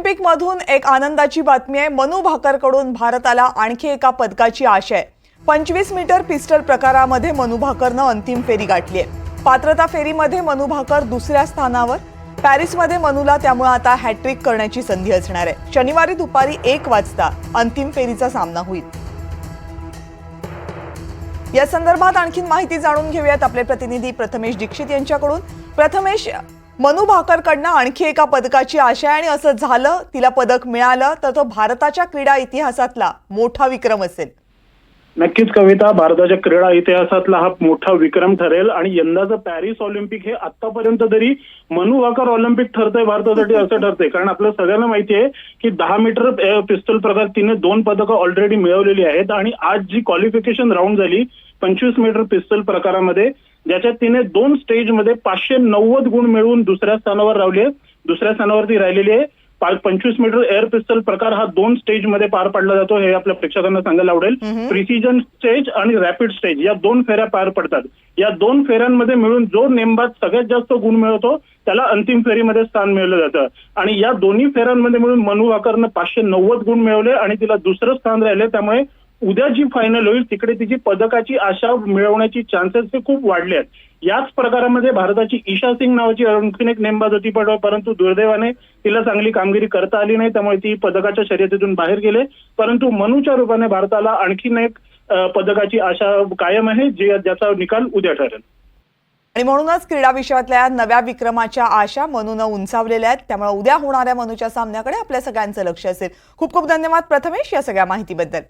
Olympic मधून एक आनंदाची बातमी आहे। मनू भाकरकडून भारताला आणखी एका पदकाची आशा आहे। 25 मीटर पिस्टल प्रकारामध्ये मनू भाकरनं अंतिम फेरी गाठली आहे। पात्रता फेरीमध्ये मनू भाकर दुसऱ्या स्थानावर। पॅरिसमध्ये मनूला त्यामुळे आता हॅट्रिक करण्याची संधी असणार आहे। शनिवारी दुपारी 1 वाजता अंतिम फेरीचा सामना होईल। या संदर्भात आणखी माहिती जाणून घेऊयात आपले प्रतिनिधी प्रथमेश दीक्षित यांच्याकडून। प्रथमेश, मनू भाकरकडनं आणखी एका पदकाची आशा आहे आणि असं झालं, तिला पदक मिळालं तर तो भारताच्या क्रीडा इतिहासातला मोठा विक्रम असेल। नक्कीच कविता, भारताच्या क्रीडा इतिहासातला हा मोठा विक्रम ठरेल आणि यंदाचं पॅरिस ऑलिम्पिक हे आतापर्यंत तरी मनू भाकर ऑलिम्पिक ठरतंय भारतासाठी असं ठरतंय। कारण आपल्या सगळ्यांना माहिती आहे की 10 मीटर पिस्टल प्रकार तिने 2 पदकं ऑलरेडी मिळवलेली आहेत आणि आज जी क्वालिफिकेशन राऊंड झाली 25 मीटर पिस्टल प्रकारामध्ये, ज्याच्यात तिने 2 स्टेजमध्ये 590 गुण मिळवून दुसऱ्या स्थानावर राहिलेली आहे। 25 मीटर एअर पिस्टल प्रकार हा 2 स्टेजमध्ये पार पाडला जातो, हे आपल्या प्रेक्षकांना सांगायला आवडेल। प्रिसिजन स्टेज आणि रॅपिड स्टेज या 2 फेऱ्या पार पडतात। या 2 फेऱ्यांमध्ये मिळून जो नेमबाज सगळ्यात जास्त गुण मिळवतो त्याला अंतिम फेरीमध्ये स्थान मिळवलं जातं आणि या दोन्ही फेऱ्यांमध्ये मिळून मनू भाकरनं 590 गुण मिळवले आणि तिला दुसरं स्थान राहिले। त्यामुळे उद्या जी फायनल होईल तिकडे तिची पदकाची आशा मिळवण्याची चान्सेस हे खूप वाढले आहेत। याच प्रकारामध्ये भारताची ईशा सिंग नावाची आणखीन एक नेमबाज होती, परंतु दुर्दैवाने तिला चांगली कामगिरी करता आली नाही, त्यामुळे ती पदकाच्या शर्यतीतून बाहेर गेले। परंतु मनूच्या रूपाने भारताला आणखीन एक पदकाची आशा कायम आहे, ज्याचा निकाल उद्या ठरेल। आणि म्हणूनच क्रीडा विश्वातल्या नव्या विक्रमाच्या आशा मनूनं उंचावलेल्या आहेत। त्यामुळे उद्या होणाऱ्या मनूच्या सामन्याकडे आपल्या सगळ्यांचं लक्ष असेल। खूप खूप धन्यवाद प्रथमेश या सगळ्या माहितीबद्दल।